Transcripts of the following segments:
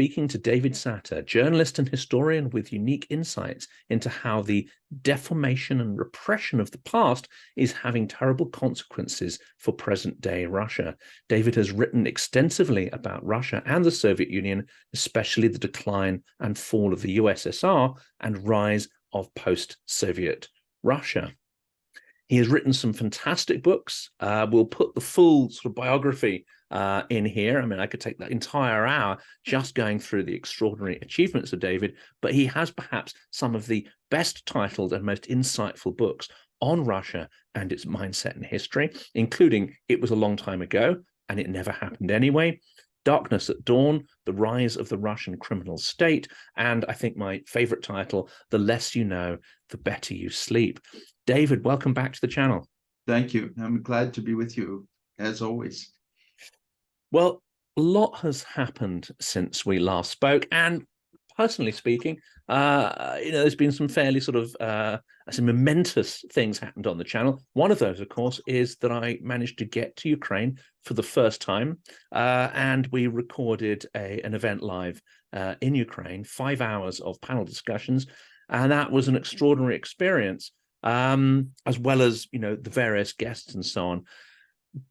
speaking to David Satter, journalist and historian with unique insights into how the deformation and repression of the past is having terrible consequences for present-day Russia. David has written extensively about Russia and the Soviet Union, especially the decline and fall of the USSR and rise of post-Soviet Russia. He has written some fantastic books. We'll put the full sort of biography in here. I mean, I could take that entire hour just going through the extraordinary achievements of David, but he has perhaps some of the best titled and most insightful books on Russia and its mindset and history, including It Was a Long Time Ago and It Never Happened Anyway, Darkness at Dawn, The Rise of the Russian Criminal State, and I think my favorite title, The Less You Know, The Better You Sleep. David, welcome back to the channel. Thank you. I'm glad to be with you, as always. Well, a lot has happened since we last spoke, and personally speaking, there's been some fairly sort of some momentous things happened on the channel. One of those, of course, is that I managed to get to Ukraine for the first time, and we recorded an event live in Ukraine, 5 hours of panel discussions, and that was an extraordinary experience, as well as, the various guests and so on.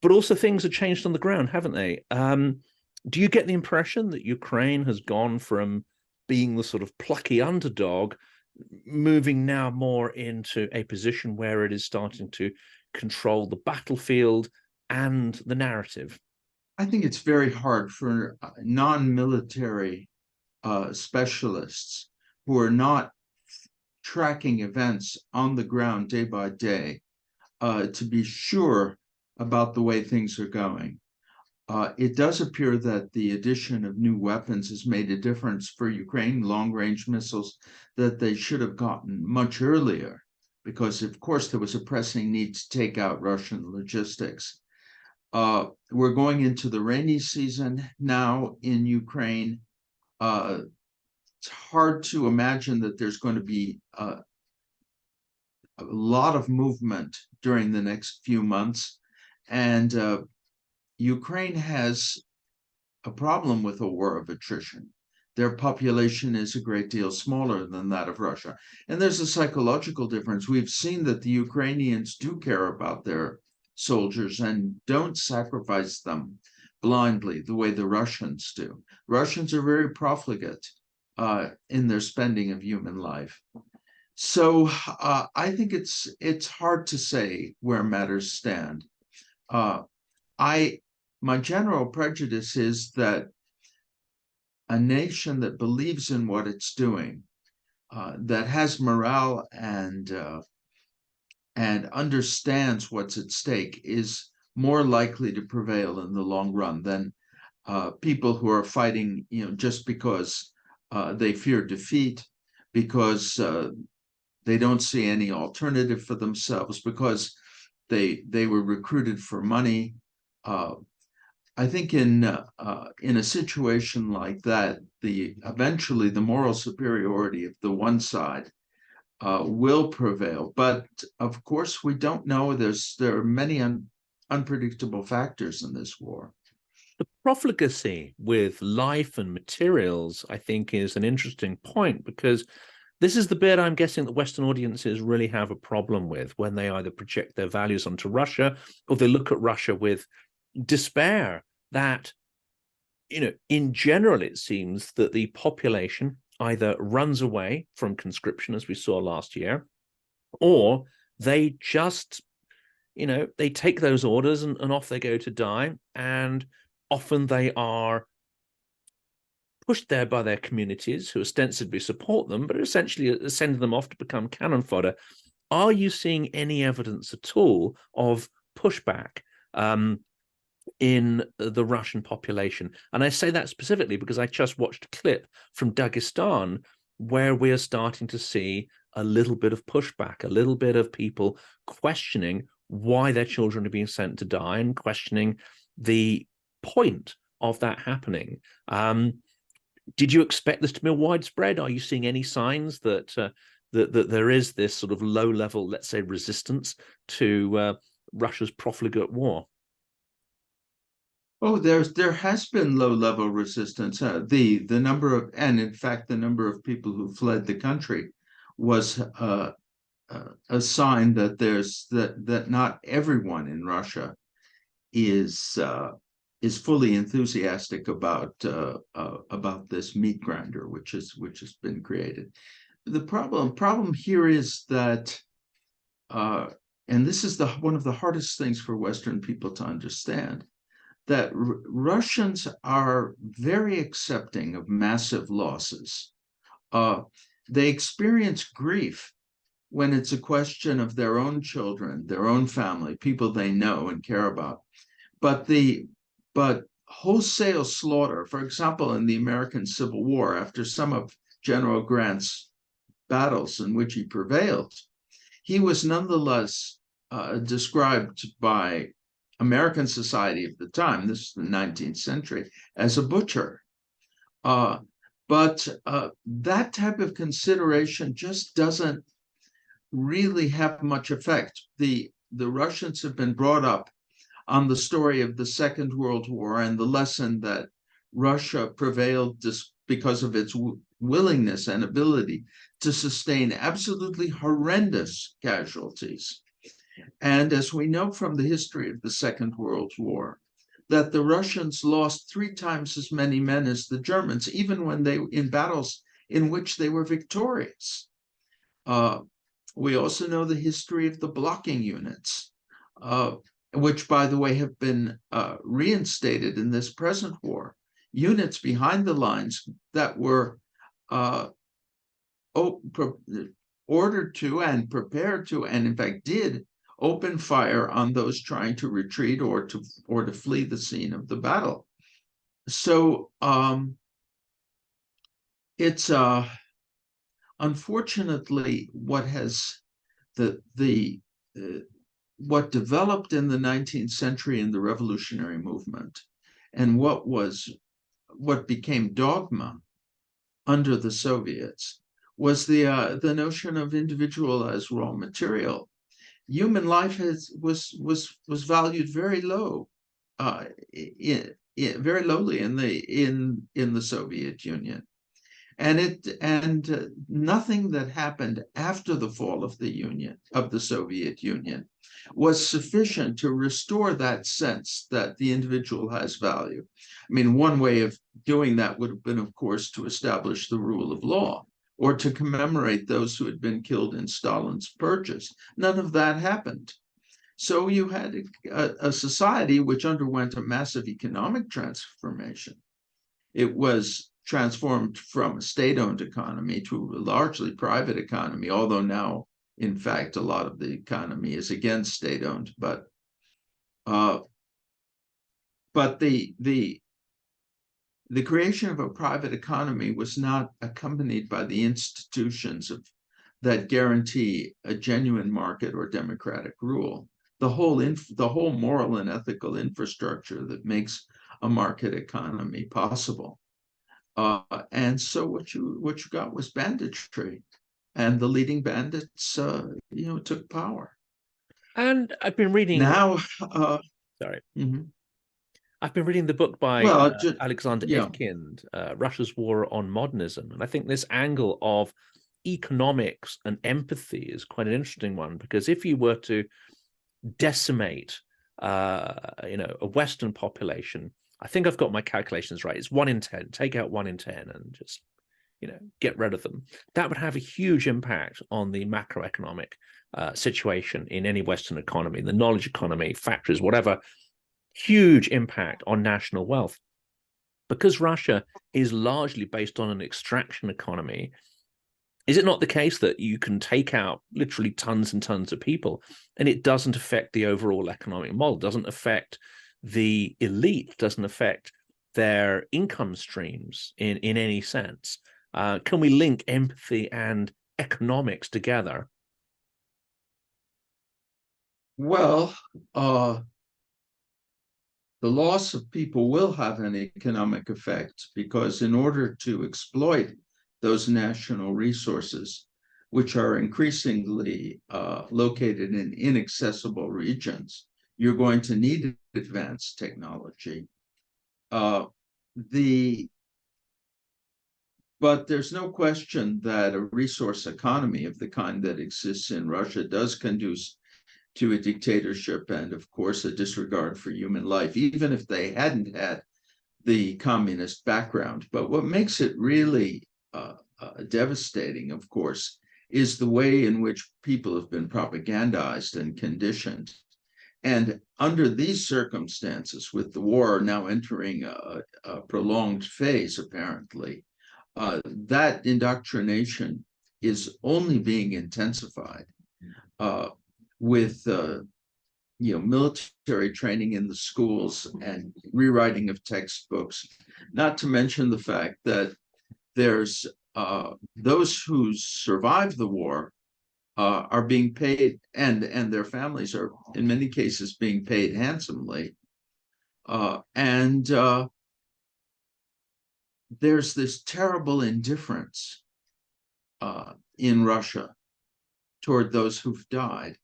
But also things have changed on the ground, haven't they? Do you get the impression that Ukraine has gone from being the sort of plucky underdog, moving now more into a position where it is starting to control the battlefield and the narrative? I think it's very hard for non-military specialists who are not tracking events on the ground day by day to be sure about the way things are going. It does appear that the addition of new weapons has made a difference for Ukraine, long-range missiles that they should have gotten much earlier, because of course there was a pressing need to take out Russian logistics. We're going into the rainy season now in Ukraine. It's hard to imagine that there's going to be a lot of movement during the next few months. And Ukraine has a problem with a war of attrition. Their population is a great deal smaller than that of Russia. And there's a psychological difference. We've seen that the Ukrainians do care about their soldiers and don't sacrifice them blindly the way the Russians do. Russians are very profligate in their spending of human life. So I think it's hard to say where matters stand. My general prejudice is that a nation that believes in what it's doing, that has morale and understands what's at stake, is more likely to prevail in the long run than people who are fighting, just because they fear defeat, because they don't see any alternative for themselves, because they were recruited for money. I think in a situation like that, eventually the moral superiority of the one side will prevail. But of course, we don't know. There are many unpredictable factors in this war. The profligacy with life and materials, I think, is an interesting point, because this is the bit I'm guessing that Western audiences really have a problem with when they either project their values onto Russia or they look at Russia with despair that, in general, it seems that the population either runs away from conscription, as we saw last year, or they just, they take those orders and off they go to die. And often they are pushed there by their communities who ostensibly support them, but essentially sending them off to become cannon fodder. Are you seeing any evidence at all of pushback in the Russian population? And I say that specifically because I just watched a clip from Dagestan where we are starting to see a little bit of pushback, a little bit of people questioning why their children are being sent to die and questioning the point of that happening. Did you expect this to be widespread? Are you seeing any signs that that there is this sort of low-level, let's say, resistance to Russia's profligate war? Oh, there has been low-level resistance. The number of, and in fact, the number of people who fled the country was a sign that that not everyone in Russia is fully enthusiastic about this meat grinder, which has been created. The problem here is that, and this is one of the hardest things for Western people to understand, that Russians are very accepting of massive losses. They experience grief when it's a question of their own children, their own family, people they know and care about. But wholesale slaughter, for example, in the American Civil War, after some of General Grant's battles in which he prevailed, he was nonetheless described by American society of the time, this is the 19th century, as a butcher. But that type of consideration just doesn't really have much effect. The Russians have been brought up on the story of the Second World War and the lesson that Russia prevailed just because of its willingness and ability to sustain absolutely horrendous casualties. And as we know from the history of the Second World War, that the Russians lost 3 times as many men as the Germans, even when they in battles in which they were victorious. We also know the history of the blocking units, which, by the way, have been reinstated in this present war. Units behind the lines that were ordered to and prepared to, and in fact did, open fire on those trying to retreat or to flee the scene of the battle. So it's unfortunately what developed in the 19th century in the revolutionary movement, and what became dogma under the Soviets, was the notion of individual as raw material. Human life was valued very low, very lowly in the Soviet Union, and nothing that happened after the fall of the Soviet Union was sufficient to restore that sense that the individual has value. I mean, one way of doing that would have been, of course, to establish the rule of law, or to commemorate those who had been killed in Stalin's purges. None of that happened. So you had a society which underwent a massive economic transformation. It was transformed from a state-owned economy to a largely private economy, although now, in fact, a lot of the economy is again state-owned. But the creation of a private economy was not accompanied by the institutions that guarantee a genuine market or democratic rule. The whole moral and ethical infrastructure that makes a market economy possible. And so what you got was banditry, and the leading bandits, took power. And I've been reading now. Sorry. Mm-hmm. I've been reading the book by Alexander Etkind, Russia's War on Modernism. And I think this angle of economics and empathy is quite an interesting one, because if you were to decimate, a Western population, I think I've got my calculations right. It's 1 in 10. Take out 1 in 10 and just, get rid of them. That would have a huge impact on the macroeconomic situation in any Western economy, the knowledge economy, factories, whatever. Huge impact on national wealth. Because Russia is largely based on an extraction economy, is it not the case that you can take out literally tons and tons of people and it doesn't affect the overall economic model, doesn't affect the elite, doesn't affect their income streams in any sense? Can we link empathy and economics together? Well, the loss of people will have an economic effect, because in order to exploit those national resources, which are increasingly located in inaccessible regions, you're going to need advanced technology. Uh, the But there's no question that a resource economy of the kind that exists in Russia does conduce to a dictatorship and, of course, a disregard for human life, even if they hadn't had the communist background. But what makes it really devastating, of course, is the way in which people have been propagandized and conditioned. And under these circumstances, with the war now entering a prolonged phase, apparently, that indoctrination is only being intensified with military training in the schools and rewriting of textbooks, not to mention the fact that there's those who survived the war are being paid, and their families are in many cases being paid handsomely. And there's this terrible indifference in Russia toward those who've died.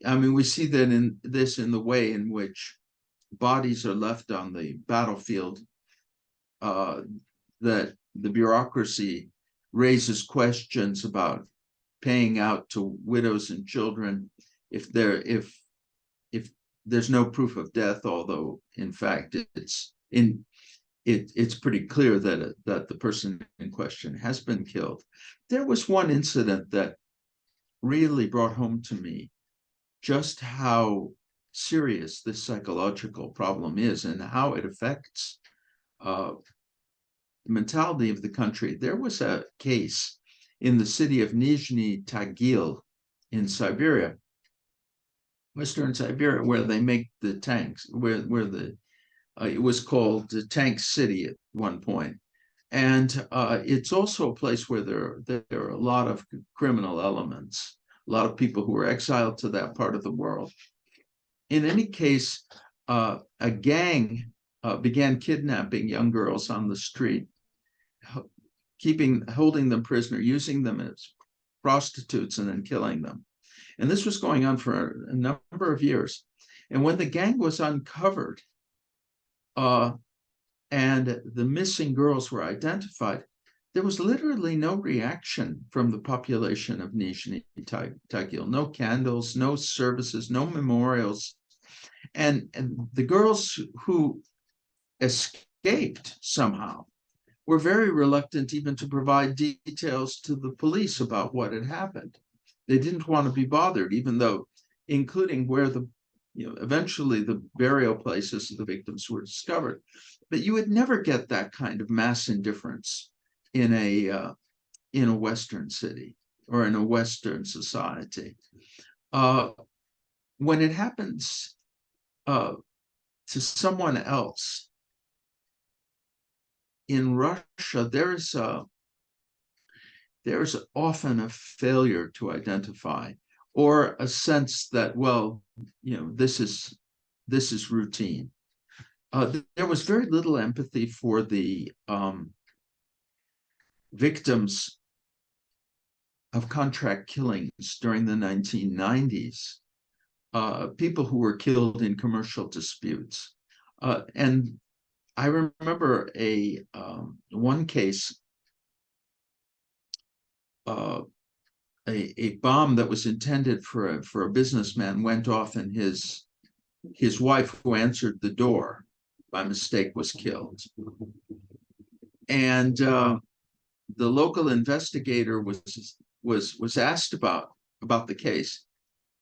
I mean, we see that in the way in which bodies are left on the battlefield, that the bureaucracy raises questions about paying out to widows and children if there's no proof of death, although in fact it's pretty clear that the person in question has been killed. There was one incident that really brought home to me just how serious this psychological problem is and how it affects the mentality of the country. There was a case in the city of Nizhny Tagil in Siberia, Western Siberia, where they make the tanks, where it was called the Tank City at one point. And it's also a place where there are a lot of criminal elements, a lot of people who were exiled to that part of the world. In any case, a gang began kidnapping young girls on the street, holding them prisoner, using them as prostitutes, and then killing them. And this was going on for a number of years. And when the gang was uncovered, and the missing girls were identified, there was literally no reaction from the population of Nizhny Tagil. No candles, no services, no memorials. And the girls who escaped somehow were very reluctant even to provide details to the police about what had happened. They didn't want to be bothered, even though, including where eventually the burial places of the victims were discovered. But you would never get that kind of mass indifference in a Western city or in a Western society. When it happens to someone else in Russia, there's often a failure to identify, or a sense that, well, this is routine. There was very little empathy for the victims of contract killings during the 1990s, people who were killed in commercial disputes. And I remember one case, a bomb that was intended for a businessman went off, and his wife, who answered the door by mistake, was killed. And the local investigator was asked about the case,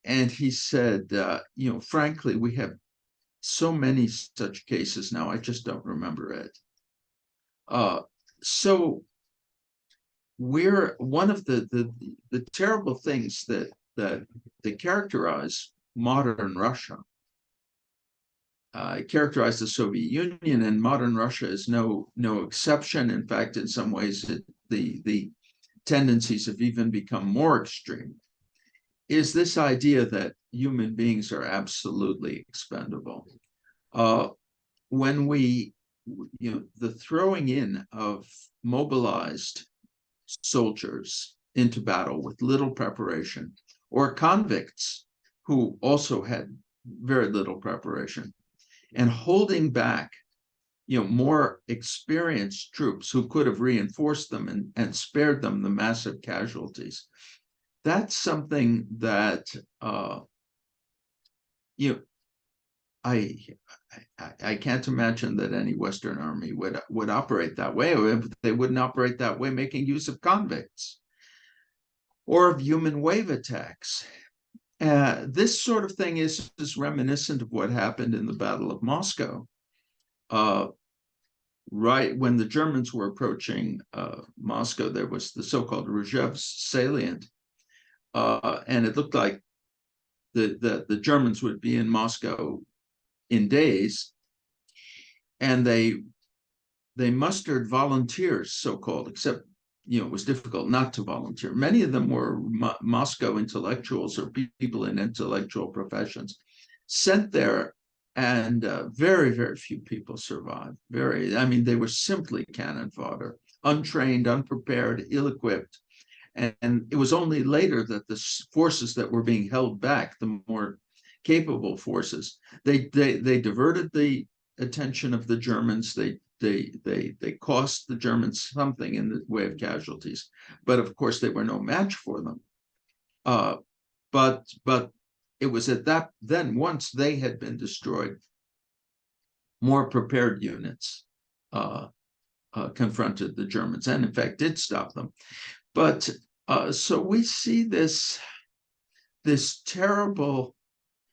and he said, frankly, we have so many such cases now, I just don't remember it. So we're one of the terrible things that characterize modern Russia, characterize the Soviet Union, and modern Russia is no exception. In fact, in some ways, the tendencies have even become more extreme. Is this idea that human beings are absolutely expendable? When the throwing in of mobilized soldiers into battle with little preparation, or convicts who also had very little preparation, and holding back more experienced troops who could have reinforced them and spared them the massive casualties. That's something that I can't imagine that any Western army would operate that way. They wouldn't operate that way making use of convicts or of human wave attacks. This sort of thing is reminiscent of what happened in the Battle of Moscow. Right when the Germans were approaching Moscow, there was the so-called Rzhev salient, and it looked like the Germans would be in Moscow in days, and they mustered volunteers, so-called, except it was difficult not to volunteer. Many of them were Moscow intellectuals or people in intellectual professions sent there, and very, very few people survived. They were simply cannon fodder, untrained, unprepared, ill-equipped. And it was only later that the forces that were being held back, the more capable forces, they diverted the attention of the Germans. They cost the Germans something in the way of casualties, but of course they were no match for them. But it was at that then, once they had been destroyed, more prepared units confronted the Germans, and in fact did stop them. But so we see this terrible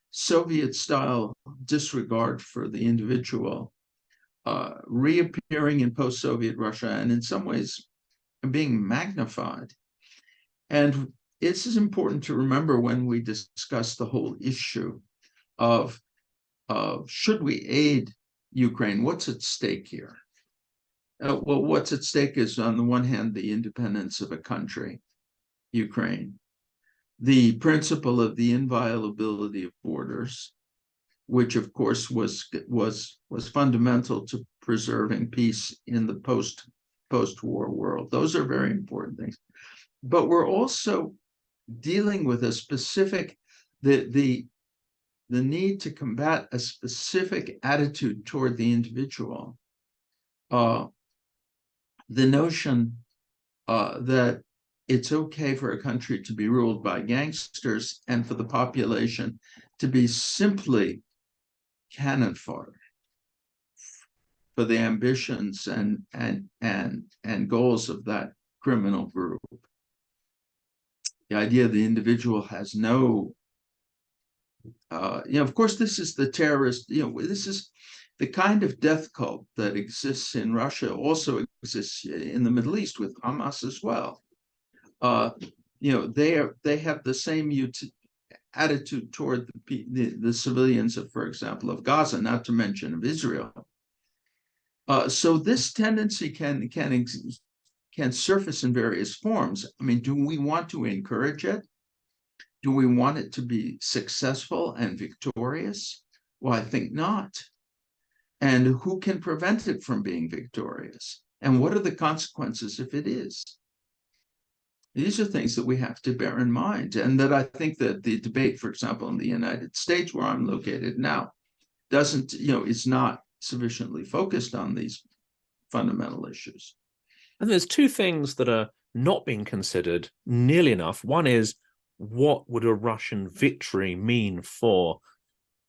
Soviet-style disregard for the individual reappearing in post-Soviet Russia, and in some ways being magnified. And this is important to remember when we discuss the whole issue of should we aid Ukraine? What's at stake here? Well, what's at stake is, on the one hand, the independence of a country, Ukraine, the principle of the inviolability of borders, which of course was fundamental to preserving peace in the post-war world. Those are very important things. But we're also dealing with a specific, the need to combat a specific attitude toward the individual. The notion that it's okay for a country to be ruled by gangsters and for the population to be simply cannon fodder for the ambitions and goals of that criminal group. The idea the individual has no, of course, this is the terrorist, this is the kind of death cult that exists in Russia, also exists in the Middle East with Hamas as well. They have the same attitude toward the civilians of, for example, of Gaza, not to mention of Israel. So this tendency can surface in various forms. I mean, do we want to encourage it? Do we want it to be successful and victorious? Well, I think not. And who can prevent it from being victorious? And what are the consequences if it is? These are things that we have to bear in mind, and that I think that the debate, for example, in the United States, where I'm located now, is not sufficiently focused on these fundamental issues. And there's two things that are not being considered nearly enough. One is, what would a Russian victory mean for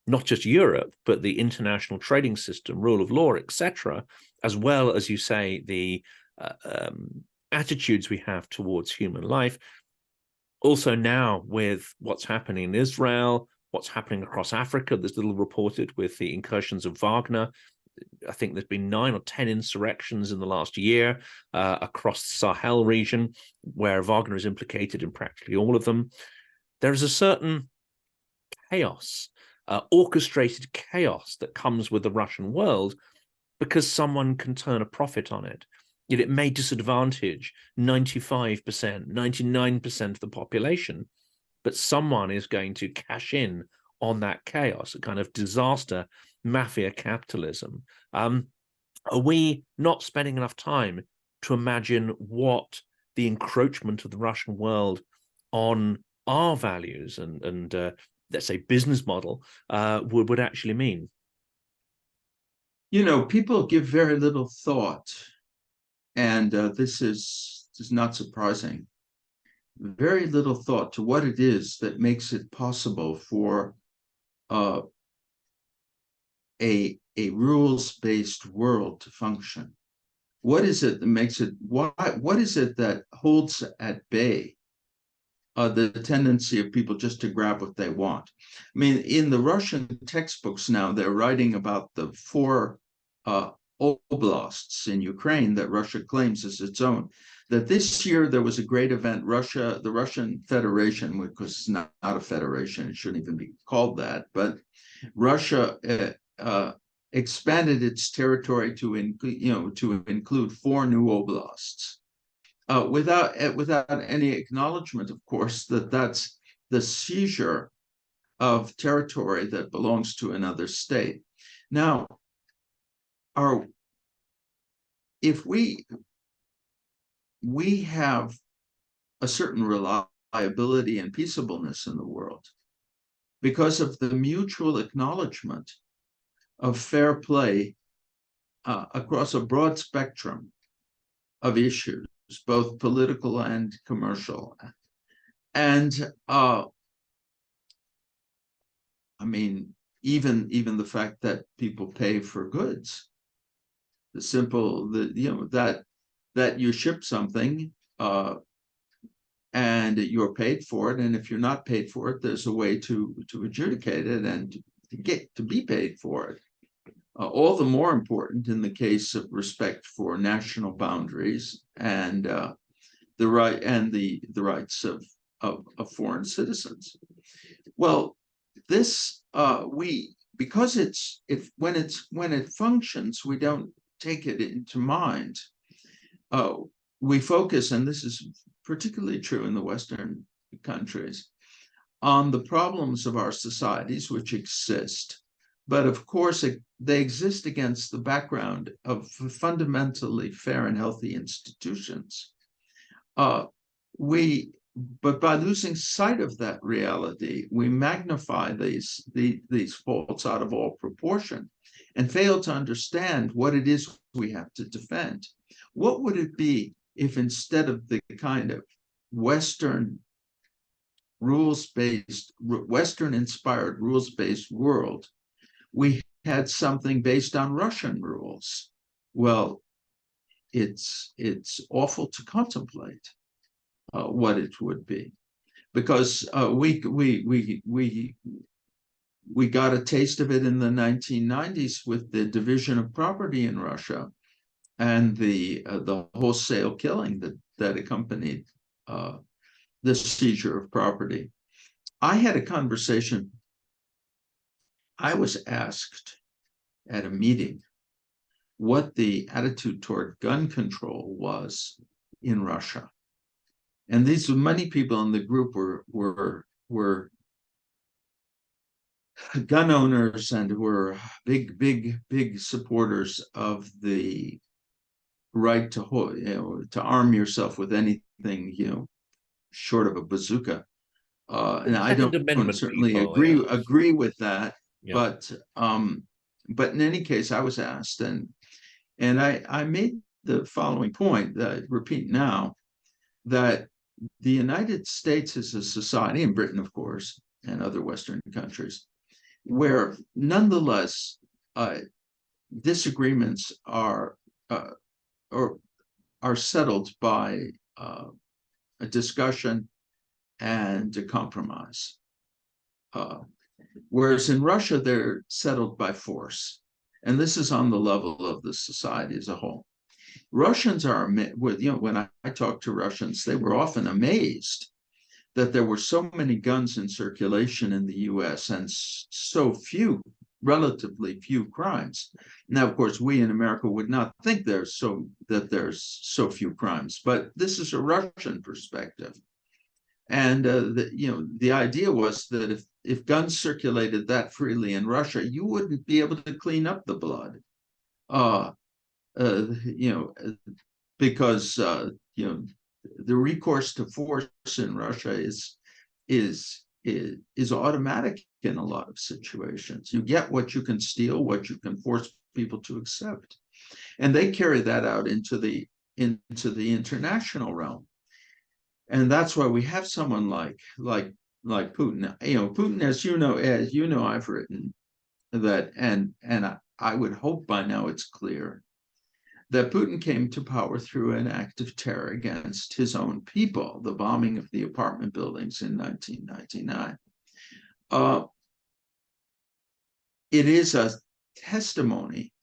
not just Europe, but the international trading system, rule of law, etc., as well as, you say, the attitudes we have towards human life. Also now with what's happening in Israel, what's happening across Africa, there's little reported with the incursions of Wagner. I think there's been 9 or 10 insurrections in the last year across the Sahel region, where Wagner is implicated in practically all of them. There is a certain chaos, orchestrated chaos that comes with the Russian world because someone can turn a profit on it. Yet it may disadvantage 95%, 99% of the population, but someone is going to cash in on that chaos, a kind of disaster mafia capitalism. Are we not spending enough time to imagine what the encroachment of the Russian world on our values and let's say business model would actually mean? People give very little thought, and this is not surprising. Very little thought to what it is that makes it possible for uh, a rules-based world to function. What is it that makes it? What is it that holds at bay the tendency of people just to grab what they want? I mean, in the Russian textbooks now, they're writing about the four oblasts in Ukraine that Russia claims as its own. That this year there was a great event. The Russian Federation, which was not a federation, it shouldn't even be called that, but Russia expanded its territory to include four new oblasts, without any acknowledgement, of course, that that's the seizure of territory that belongs to another state. Now, if we have a certain reliability and peaceableness in the world because of the mutual acknowledgement of fair play across a broad spectrum of issues, both political and commercial. And I mean, even the fact that people pay for goods, that you ship something and you're paid for it, and if you're not paid for it, there's a way to adjudicate it and to get to be paid for it. All the more important in the case of respect for national boundaries and the rights of foreign citizens. Well, this because when it functions, we don't take it into mind. We focus, and this is particularly true in the Western countries, on the problems of our societies, which exist. But of course, they exist against the background of fundamentally fair and healthy institutions. But by losing sight of that reality, we magnify these faults out of all proportion and fail to understand what it is we have to defend. What would it be if instead of the kind of Western Western-inspired rules-based world, we had something based on Russian rules? Well, it's awful to contemplate what it would be, because we got a taste of it in the 1990s with the division of property in Russia and the wholesale killing that accompanied the seizure of property. I had a conversation. I was asked at a meeting what the attitude toward gun control was in Russia. And these many people in the group were gun owners and were big supporters of the right to arm yourself with anything, short of a bazooka. And I don't certainly agree with that. Yeah. But in any case, I was asked, and I made the following point that I repeat now, that the United States is a society, and Britain, of course, and other Western countries, where nonetheless disagreements are settled by a discussion and a compromise. Whereas in Russia, they're settled by force. And this is on the level of the society as a whole. Russians are, when I talk to Russians, they were often amazed that there were so many guns in circulation in the US and so relatively few crimes. Now, of course, we in America would not think there's so few crimes, but this is a Russian perspective. And the idea was that if guns circulated that freely in Russia, you wouldn't be able to clean up the blood, because the recourse to force in Russia is automatic in a lot of situations. You get what you can steal, what you can force people to accept. And they carry that out into the international realm. And that's why we have someone like Putin. Putin, as you know, I've written that, and I would hope by now it's clear that Putin came to power through an act of terror against his own people, the bombing of the apartment buildings in 1999. It is a testimony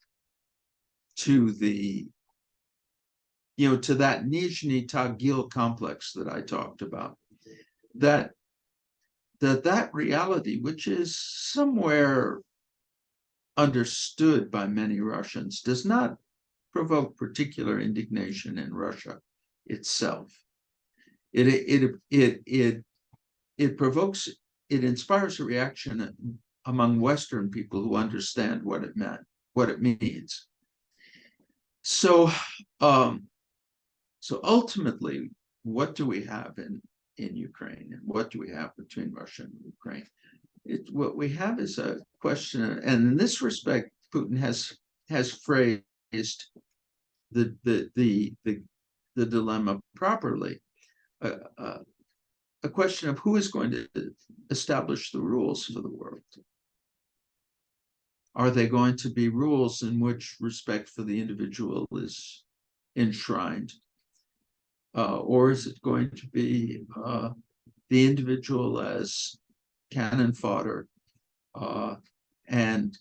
to the, to that Nizhny Tagil complex that I talked about, that reality, which is somewhere understood by many Russians, does not provoke particular indignation in Russia itself. It inspires a reaction among Western people who understand what it means. So ultimately, what do we have in Ukraine, and what do we have between Russia and Ukraine? What we have is a question, and in this respect, Putin has phrased the dilemma properly. A question of who is going to establish the rules for the world. Are they going to be rules in which respect for the individual is enshrined? Or is it going to be the individual as cannon fodder, and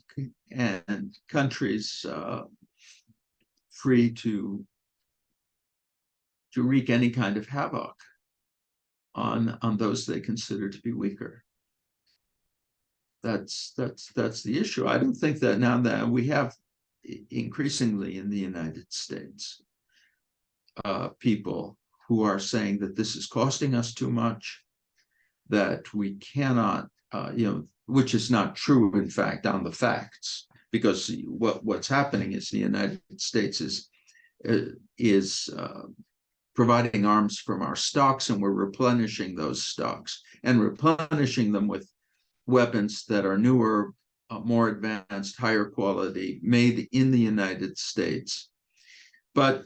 countries free to wreak any kind of havoc on those they consider to be weaker? That's the issue. I don't think that now that we have increasingly in the United States people who are saying that this is costing us too much, that we cannot, which is not true, in fact, on the facts, because what's happening is the United States is providing arms from our stocks, and we're replenishing those stocks and replenishing them with weapons that are newer, more advanced, higher quality, made in the United States. But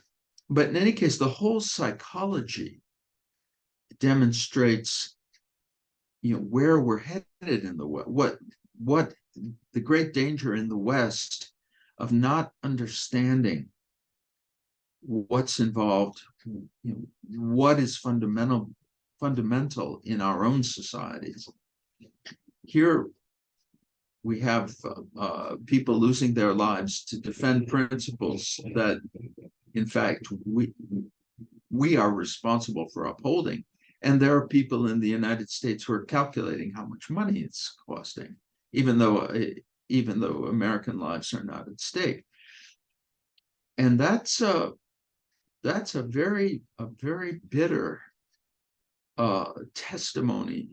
in any case, the whole psychology demonstrates, where we're headed in the West. What the great danger in the West of not understanding what's involved, what is fundamental in our own societies. Here we have people losing their lives to defend principles that, in fact, we are responsible for upholding. And there are people in the United States who are calculating how much money it's costing, even though American lives are not at stake. And that's a very bitter testimony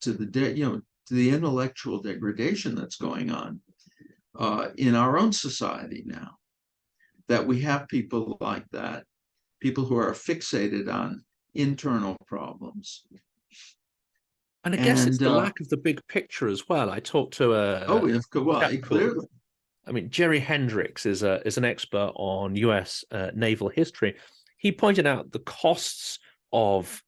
to the intellectual degradation that's going on in our own society now. That we have people like that, people who are fixated on internal problems. And I guess it's the lack of the big picture as well. I talked to clearly. I mean, Jerry Hendricks is an expert on US naval history. He pointed out the costs of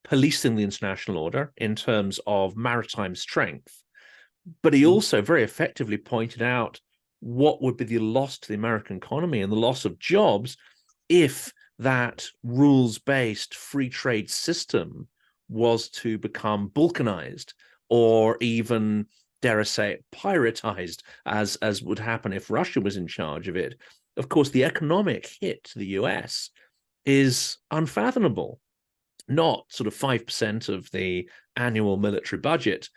policing the international order in terms of maritime strength, but he also very effectively pointed out what would be the loss to the American economy and the loss of jobs if that rules-based free trade system was to become balkanized, or even, dare I say it, piratized, as would happen if Russia was in charge of it. Of course, the economic hit to the US is unfathomable. Not sort of 5% of the annual military budget,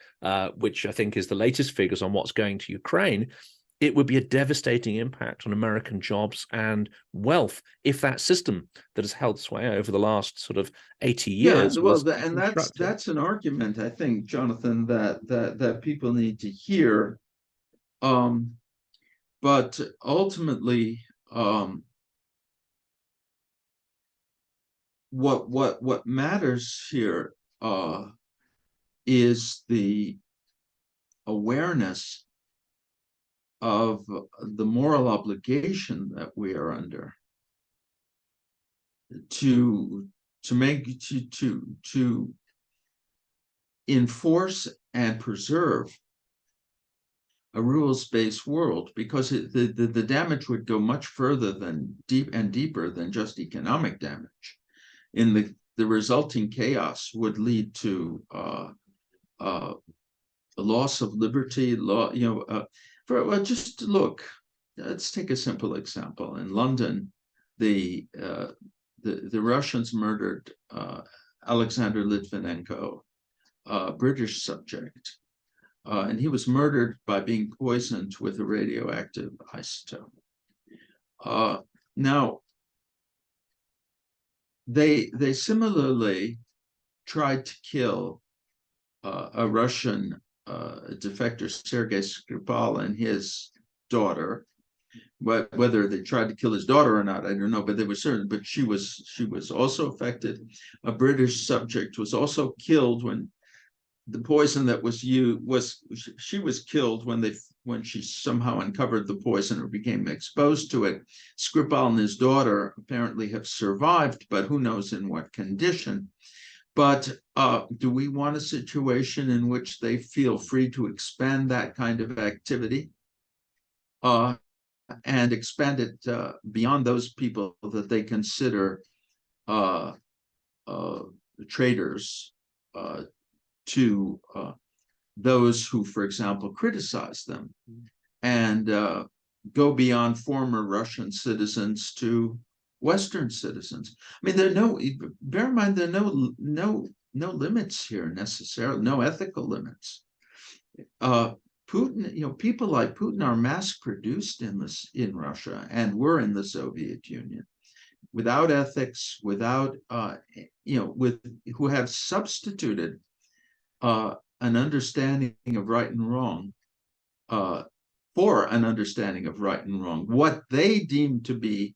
which I think is the latest figures on what's going to Ukraine. It would be a devastating impact on American jobs and wealth if that system that has held sway over the last sort of 80 years. That's an argument, I think, Jonathan, that people need to hear. But ultimately, what matters here is the awareness of the moral obligation that we are under to enforce and preserve a rules-based world, because the damage would go much further than deeper than just economic damage. In the resulting chaos would lead to the loss of liberty, just look. Let's take a simple example. In London, the Russians murdered Alexander Litvinenko, a British subject, and he was murdered by being poisoned with a radioactive isotope. Now, they similarly tried to kill a Russian defector, Sergei Skripal, and his daughter. But whether they tried to kill his daughter or not, I don't know. But they were certain. But she was also affected. A British subject was also killed when the poison that was used was. She was killed when she somehow uncovered the poison or became exposed to it. Skripal and his daughter apparently have survived, but who knows in what condition. But do we want a situation in which they feel free to expand that kind of activity and expand it beyond those people that they consider traitors to those who, for example, criticize them, and go beyond former Russian citizens to Western citizens? I mean, bear in mind, there are no limits here necessarily, no ethical limits. Putin, people like Putin are mass produced in Russia and were in the Soviet Union, without ethics, without who have substituted an understanding of right and wrong for an understanding of right and wrong, what they deem to be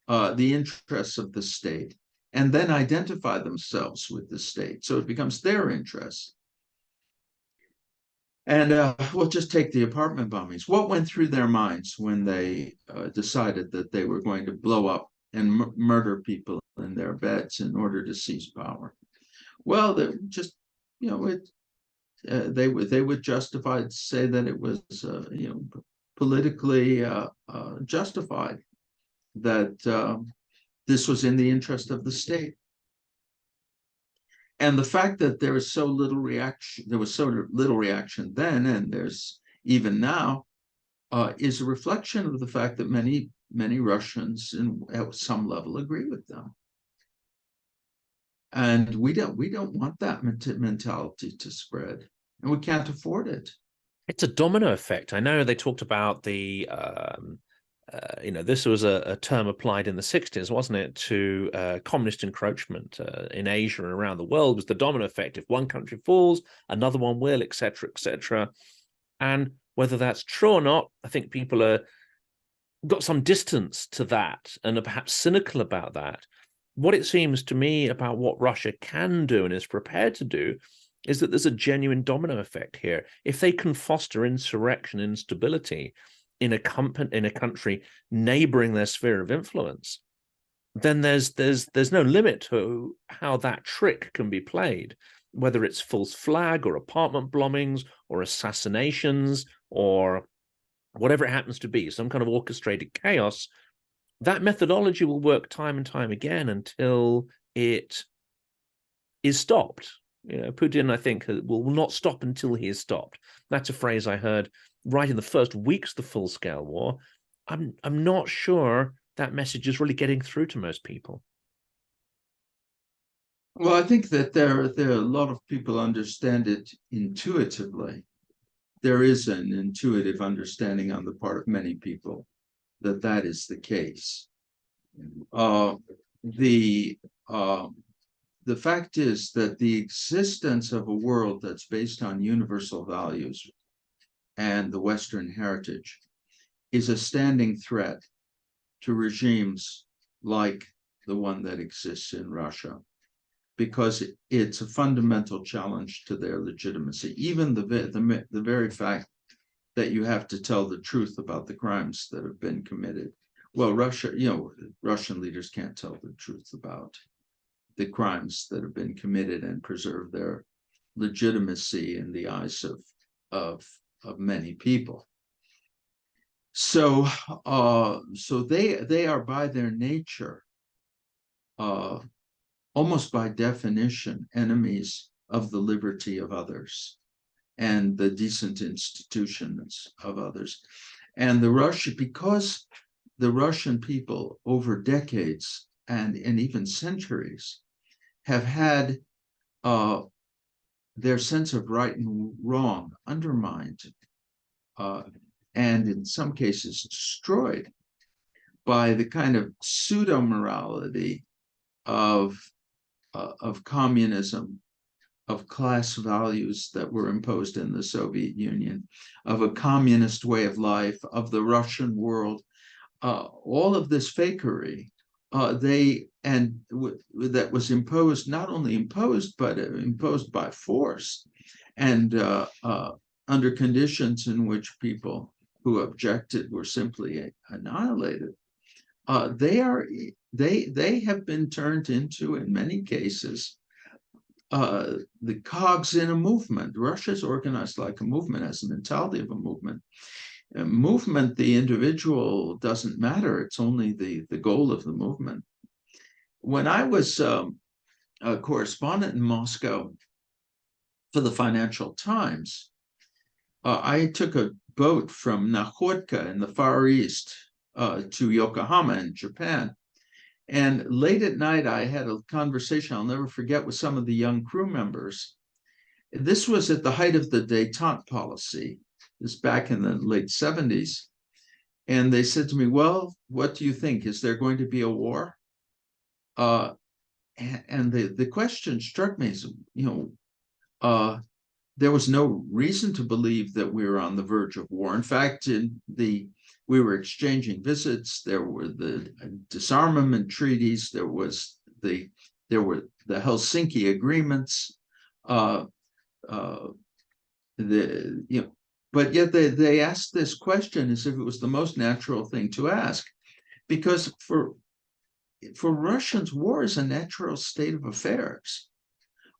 the interests of the state, and then identify themselves with the state. So it becomes their interest. And we'll just take the apartment bombings. What went through their minds when they decided that they were going to blow up and murder people in their beds in order to seize power? Well, they just, they would justify it, say that it was, politically justified, that this was in the interest of the state. And the fact that there was so little reaction then, and there's even now, is a reflection of the fact that many Russians, at some level, agree with them. And we don't want that mentality to spread, and we can't afford it. It's a domino effect. I know they talked about the this was a term applied in the 60s, wasn't it, to communist encroachment in Asia and around the world. Was the domino effect. If one country falls, another one will, etc., etc. And whether that's true or not, I think people are got some distance to that and are perhaps cynical about that. What it seems to me about what Russia can do and is prepared to do is that there's a genuine domino effect here. If they can foster insurrection, instability in a country neighboring their sphere of influence, then there's no limit to how that trick can be played, whether it's false flag or apartment bombings or assassinations or whatever it happens to be, some kind of orchestrated chaos. That methodology will work time and time again until it is stopped. Putin, I think, will not stop until he is stopped. That's a phrase I heard right in the first weeks of the full-scale war. I'm not sure that message is really getting through to most people. Well, I think that there are a lot of people understand it intuitively. There is an intuitive understanding on the part of many people that is the case. The fact is that the existence of a world that's based on universal values and the Western heritage is a standing threat to regimes like the one that exists in Russia, because it's a fundamental challenge to their legitimacy. Even the very fact that you have to tell the truth about the crimes that have been committed. Well, Russia, Russian leaders can't tell the truth about the crimes that have been committed and preserve their legitimacy in the eyes of many people. So they are by their nature, almost by definition, enemies of the liberty of others and the decent institutions of others. And because the Russian people over decades and even centuries have had their sense of right and wrong undermined, and in some cases destroyed by the kind of pseudo-morality of communism, of class values that were imposed in the Soviet Union, of a communist way of life, of the Russian world, all of this fakery, that was imposed, not only imposed, but imposed by force, and under conditions in which people who objected were simply annihilated. They have been turned into, in many cases, the cogs in a movement. Russia's organized like a movement, has the mentality of a movement. A movement, the individual doesn't matter. It's only the goal of the movement. When I was a correspondent in Moscow for the Financial Times, I took a boat from Nakhodka in the Far East to Yokohama in Japan. And late at night, I had a conversation I'll never forget with some of the young crew members. This was at the height of the détente policy. This back in the late 70s. And they said to me, well, what do you think? Is there going to be a war? And the question struck me as, there was no reason to believe that we were on the verge of war. In fact, we were exchanging visits. There were the disarmament treaties. There were the Helsinki agreements. But yet they asked this question as if it was the most natural thing to ask, because for Russians, war is a natural state of affairs.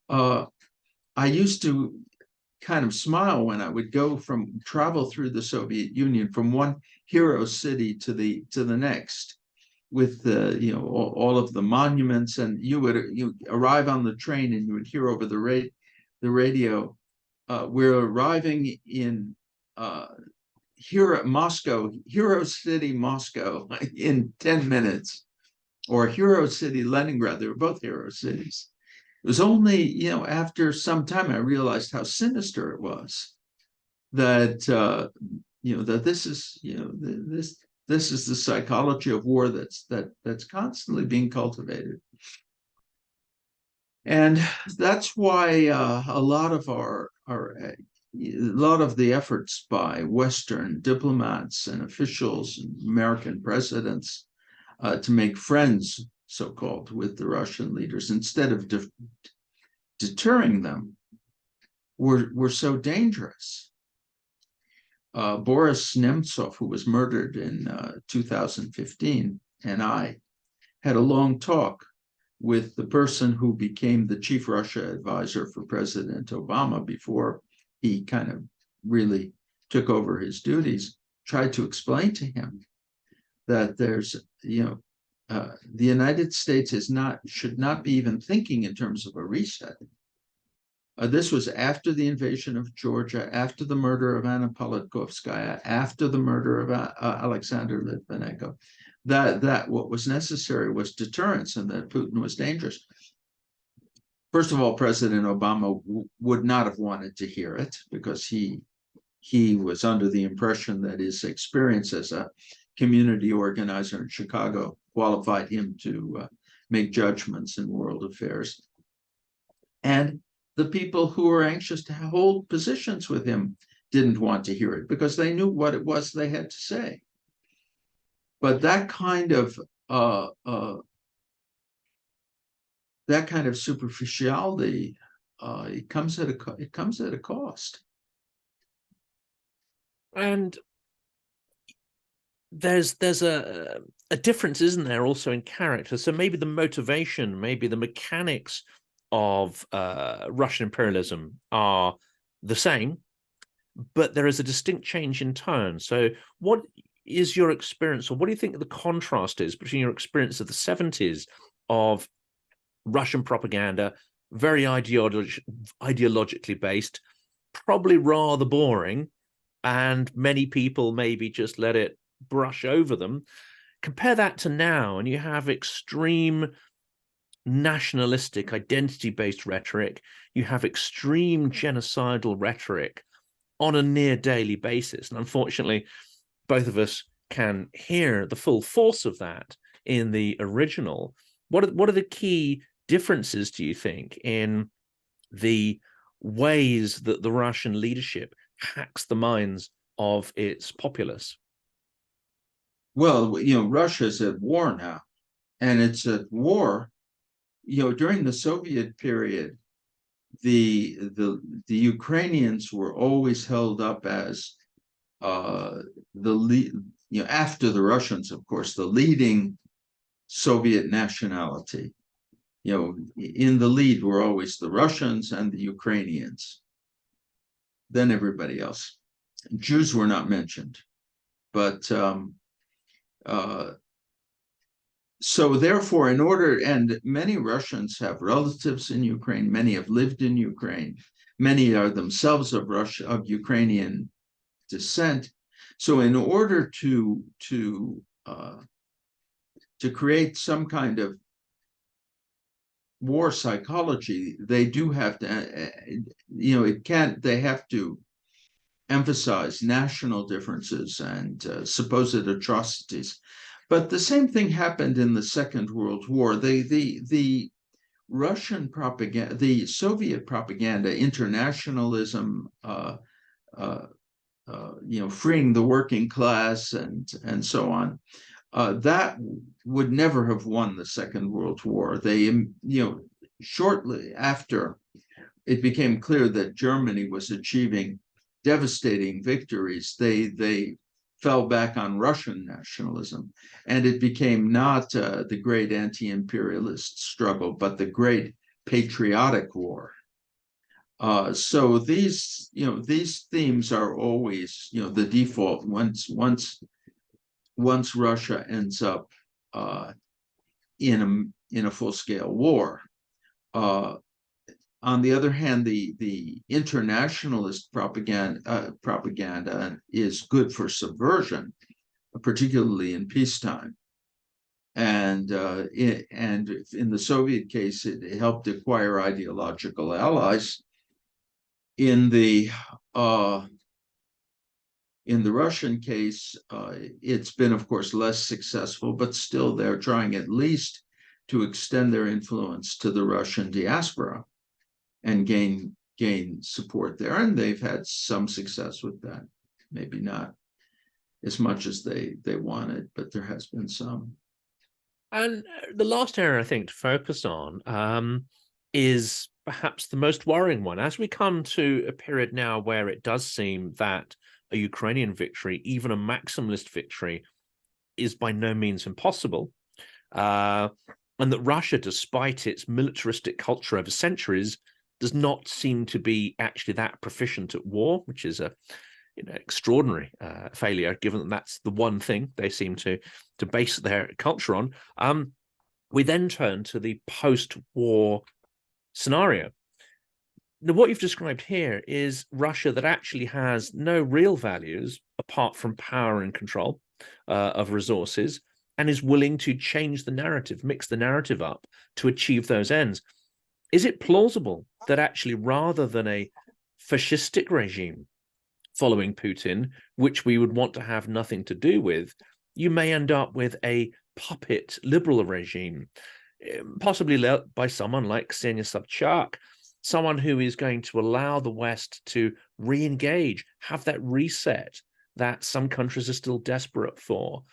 I used to kind of smile when I would travel through the Soviet Union from one hero city to the next, with all of the monuments, and you arrive on the train and you would hear over the radio, we're arriving in Moscow, Hero City, Moscow, in 10 minutes, or Hero City, Leningrad. They were both hero cities. It was only, after some time I realized how sinister it was, that that this is the psychology of war that's constantly being cultivated. And that's why a lot of the efforts by Western diplomats and officials and American presidents to make friends, so-called, with the Russian leaders, instead of deterring them, were so dangerous. Boris Nemtsov, who was murdered in 2015, and I had a long talk with the person who became the chief Russia advisor for President Obama before he kind of really took over his duties, tried to explain to him that there's, the United States should not be even thinking in terms of a reset. This was after the invasion of Georgia, after the murder of Anna Politkovskaya, after the murder of Alexander Litvinenko. That what was necessary was deterrence, and that Putin was dangerous. First of all, President Obama would not have wanted to hear it, because he was under the impression that his experience as a community organizer in Chicago qualified him to make judgments in world affairs. And the people who were anxious to hold positions with him didn't want to hear it, because they knew what it was they had to say. But that kind of superficiality, it comes at a cost. And there's a difference, isn't there, also in character? So maybe the motivation, maybe the mechanics of Russian imperialism are the same, but there is a distinct change in tone. So what is your experience, or what do you think the contrast is between your experience of the 70s of Russian propaganda, very ideologically based, probably rather boring, and many people maybe just let it brush over them? Compare that to now, and you have extreme nationalistic, identity-based rhetoric. You have extreme genocidal rhetoric on a near daily basis. And unfortunately, both of us can hear the full force of that in the original. What are the key differences, do you think, in the ways that the Russian leadership hacks the minds of its populace? Well, Russia's at war now, and it's at war. During the Soviet period, the Ukrainians were always held up as the lead, after the Russians, of course, the leading Soviet nationality. In the lead were always the Russians and the Ukrainians, then everybody else. Jews were not mentioned, but so therefore, and many Russians have relatives in Ukraine, many have lived in Ukraine, many are themselves of Ukrainian descent. So in order to create some kind of war psychology, they do have to, they have to emphasize national differences and supposed atrocities. But the same thing happened in the Second World War. The Russian propaganda, the Soviet propaganda, internationalism, freeing the working class, and so on, that would never have won the Second World War. They, shortly after it became clear that Germany was achieving devastating victories, they fell back on Russian nationalism, and it became not the great anti-imperialist struggle, but the great patriotic war. So these themes are always, the default once Russia ends up in a full-scale war. On the other hand, the internationalist propaganda is good for subversion, particularly in peacetime. And in the Soviet case, it helped acquire ideological allies. In the Russian case, it's been, of course, less successful, but still they're trying at least to extend their influence to the Russian diaspora and gain support there. And they've had some success with that. Maybe not as much as they wanted, but there has been some. And the last area I think to focus on is perhaps the most worrying one. As we come to a period now where it does seem that a Ukrainian victory, even a maximalist victory, is by no means impossible, and that Russia, despite its militaristic culture over centuries, does not seem to be actually that proficient at war, which is a extraordinary failure, given that that's the one thing they seem to base their culture on. We then turn to the post-war scenario. Now, what you've described here is Russia that actually has no real values apart from power and control of resources, and is willing to change the narrative, mix the narrative up to achieve those ends. Is it plausible that actually, rather than a fascistic regime following Putin, which we would want to have nothing to do with, you may end up with a puppet liberal regime, possibly led by someone like Ksenia Sobchak, someone who is going to allow the West to re-engage, have that reset that some countries are still desperate for,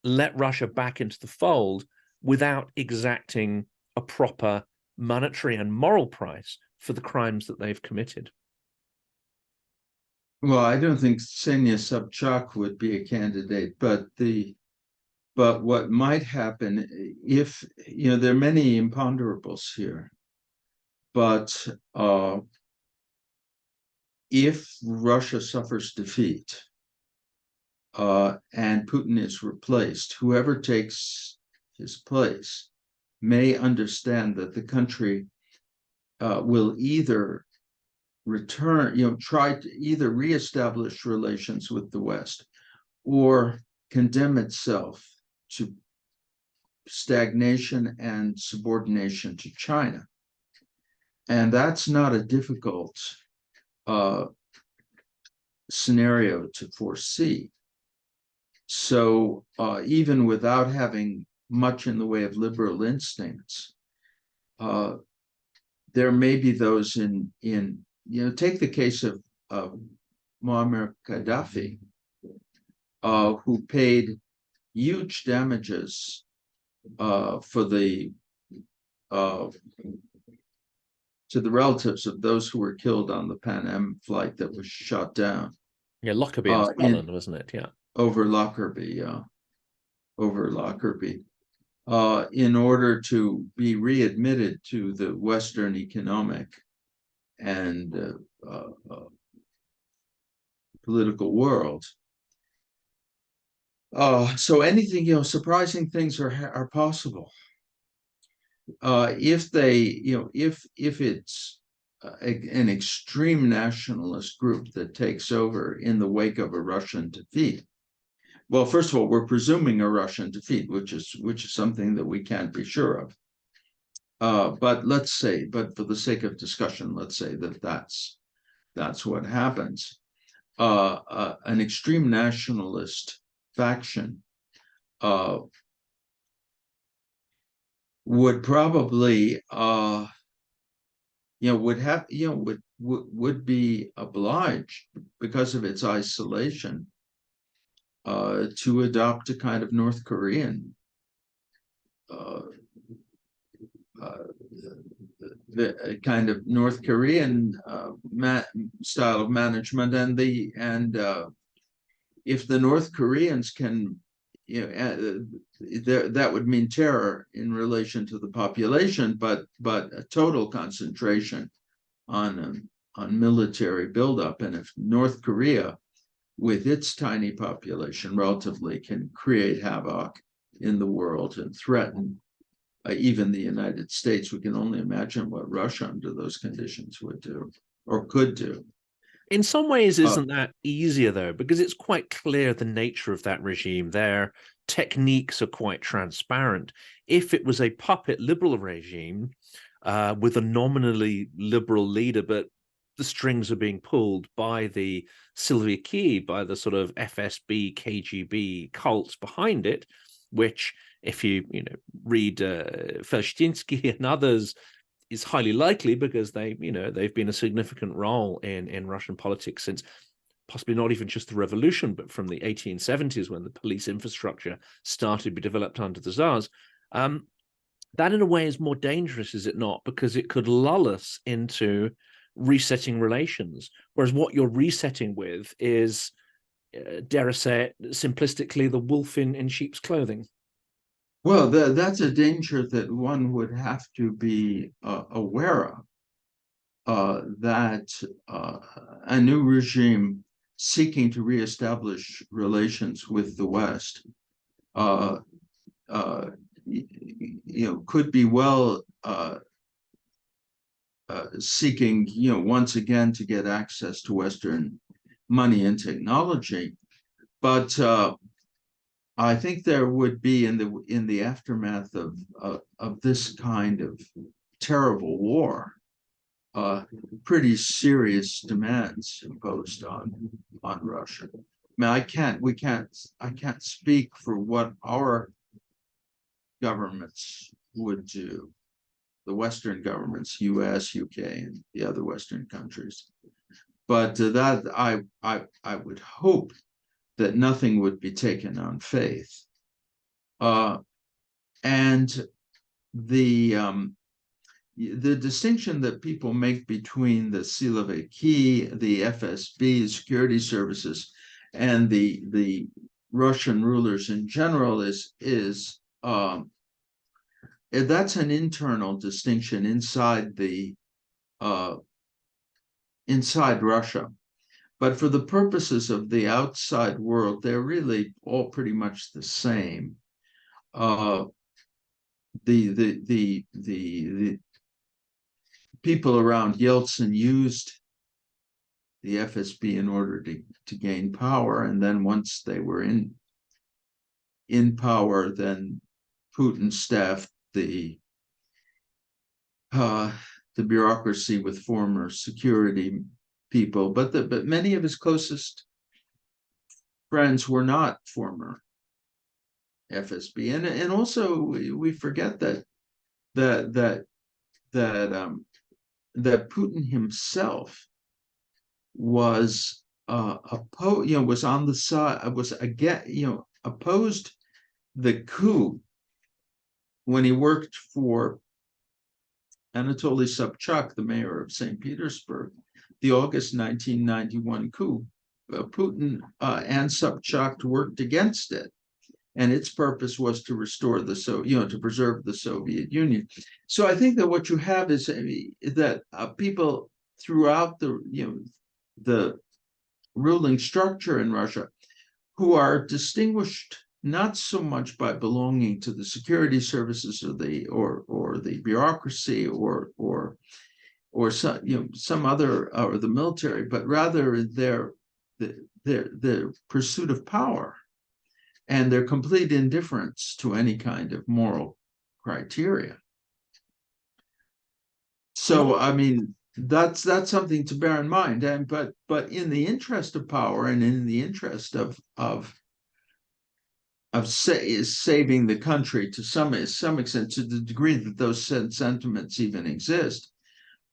let Russia back into the fold without exacting a proper monetary and moral price for the crimes that they've committed. Well, I don't think Ksenia Sobchak would be a candidate, but what might happen if, there are many imponderables here, but if Russia suffers defeat and Putin is replaced, whoever takes his place may understand that the country will either try to either reestablish relations with the West or condemn itself to stagnation and subordination to China. And that's not a difficult scenario to foresee. So even without having much in the way of liberal instincts, there may be those take the case of Muammar Gaddafi, who paid huge damages to the relatives of those who were killed on the Pan Am flight that was shot down. Yeah, Lockerbie in Scotland, wasn't it? Yeah. Over Lockerbie, in order to be readmitted to the Western economic and political world. So anything, surprising things are possible. If it's an extreme nationalist group that takes over in the wake of a Russian defeat. Well, first of all, we're presuming a Russian defeat, which is something that we can't be sure of. But for the sake of discussion, let's say that's what happens. An extreme nationalist faction would probably would be obliged, because of its isolation, to adopt a kind of North Korean style of management, and if the North Koreans can, that would mean terror in relation to the population, but a total concentration on military buildup. And if North Korea, with its tiny population, relatively, can create havoc in the world and threaten even the United States, we can only imagine what Russia under those conditions would do or could do. In some ways, isn't that easier, though? Because it's quite clear the nature of that regime. Their techniques are quite transparent. If it was a puppet liberal regime with a nominally liberal leader, but the strings are being pulled by the Sylvie, by the sort of FSB, KGB cults behind it, which, if you read Felshtinsky and others, is highly likely, because they've been a significant role in Russian politics since possibly not even just the revolution, but from the 1870s, when the police infrastructure started to be developed under the Tsars. That in a way is more dangerous, is it not? Because it could lull us into resetting relations, whereas what you're resetting with is, dare I say it simplistically, the wolf in sheep's clothing. Well, that's a danger that one would have to be aware of, that a new regime seeking to reestablish relations with the West could be well seeking, once again, to get access to Western money and technology. But I think there would be, in the aftermath of this kind of terrible war, pretty serious demands imposed on Russia. I mean, I can't speak for what our governments would do, the Western governments, US, UK, and the other Western countries. But that I would hope that nothing would be taken on faith. And the distinction that people make between the Siloviki, the FSB, security services, and the Russian rulers in general is that's an internal distinction inside the inside Russia. But for the purposes of the outside world, they're really all pretty much the same. The people around Yeltsin used the FSB in order to gain power, and then once they were in power, then Putin staffed the bureaucracy with former security people, but many of his closest friends were not former FSB, and also we forget that Putin himself was was on the side, was again, opposed the coup when he worked for Anatoly Sobchak, the mayor of St. Petersburg, the August 1991 coup. Putin and Sobchak worked against it, and its purpose was to restore to preserve the Soviet Union. So I think that what you have is that people throughout the ruling structure in Russia who are distinguished not so much by belonging to the security services or the bureaucracy or some other, or the military, but rather their pursuit of power and their complete indifference to any kind of moral criteria. So I mean, that's something to bear in mind. And but in the interest of power and in the interest of saving the country to some extent, to the degree that those sentiments even exist,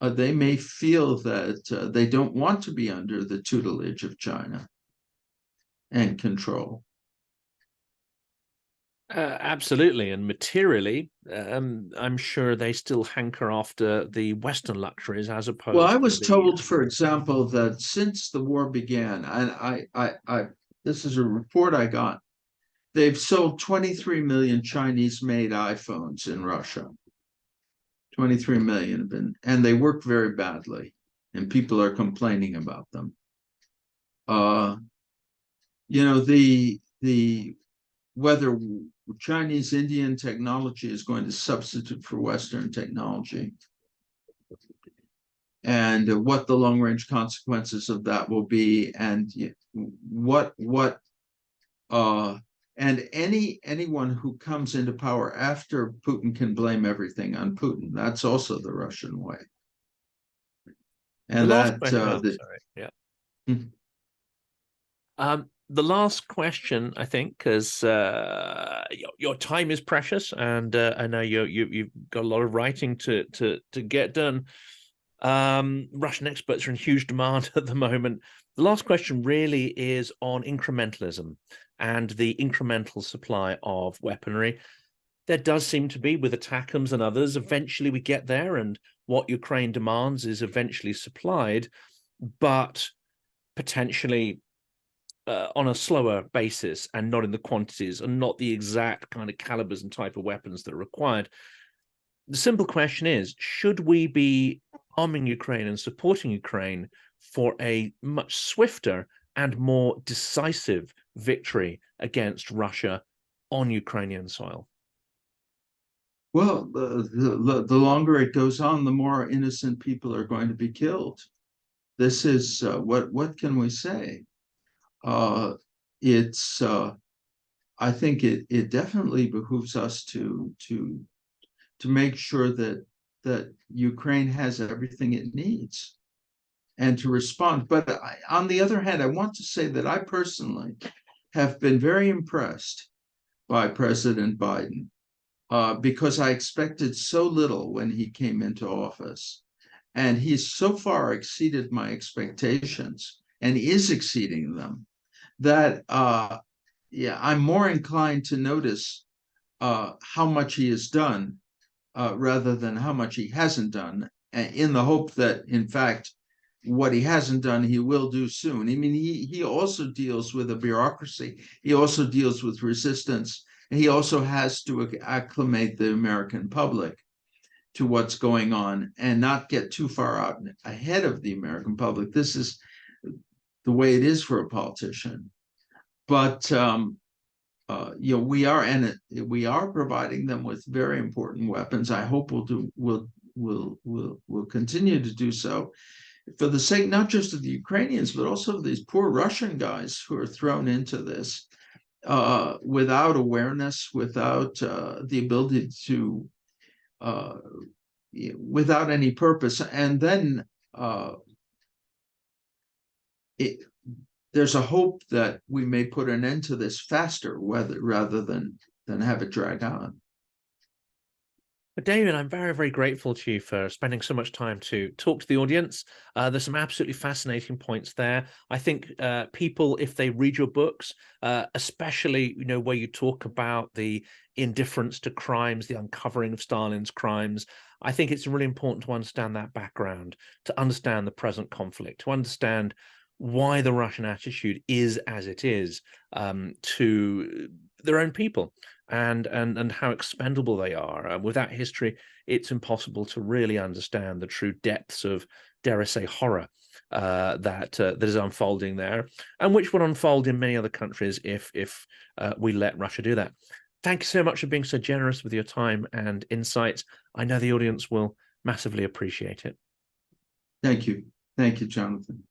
they may feel that they don't want to be under the tutelage of China and control. Absolutely, and materially, I'm sure they still hanker after the Western luxuries as opposed. Well, I was told, for example, that since the war began, and I this is a report I got, they've sold 23 million Chinese-made iPhones in Russia. 23 million have been, and they work very badly, and people are complaining about them. Whether Chinese Indian technology is going to substitute for Western technology, and what the long-range consequences of that will be, and and anyone who comes into power after Putin can blame everything on Putin. That's also the Russian way. And the last question, I think, because your time is precious, and I know you've got a lot of writing to get done. Russian experts are in huge demand at the moment. The last question really is on incrementalism and the incremental supply of weaponry. There does seem to be, with ATACMS and others, eventually we get there, and what Ukraine demands is eventually supplied, but potentially on a slower basis and not in the quantities and not the exact kind of calibers and type of weapons that are required. The simple question is, should we be arming Ukraine and supporting Ukraine for a much swifter and more decisive victory against Russia on Ukrainian soil? Well, the longer it goes on, the more innocent people are going to be killed. This is what can we say? I think it definitely behooves us to make sure that Ukraine has everything it needs and to respond. But on the other hand, I want to say that I personally have been very impressed by President Biden because I expected so little when he came into office. And he's so far exceeded my expectations and is exceeding them that, I'm more inclined to notice how much he has done rather than how much he hasn't done, in the hope that, in fact, what he hasn't done, he will do soon. I mean, he also deals with a bureaucracy. He also deals with resistance. And he also has to acclimate the American public to what's going on and not get too far out ahead of the American public. This is the way it is for a politician. But we are providing them with very important weapons. I hope we'll continue to do so for the sake not just of the Ukrainians, but also of these poor Russian guys who are thrown into this without awareness, without the ability to, without any purpose. And then there's a hope that we may put an end to this faster, rather than have it drag on. But David, I'm very, very grateful to you for spending so much time to talk to the audience. There's some absolutely fascinating points there. I think people, if they read your books, especially, where you talk about the indifference to crimes, the uncovering of Stalin's crimes, I think it's really important to understand that background, to understand the present conflict, to understand why the Russian attitude is as it is to their own people. And how expendable they are. Without history, it's impossible to really understand the true depths of, dare I say, horror that is unfolding there, and which would unfold in many other countries if we let Russia do that. Thank you so much for being so generous with your time and insights. I know the audience will massively appreciate it. Thank you. Thank you, Jonathan.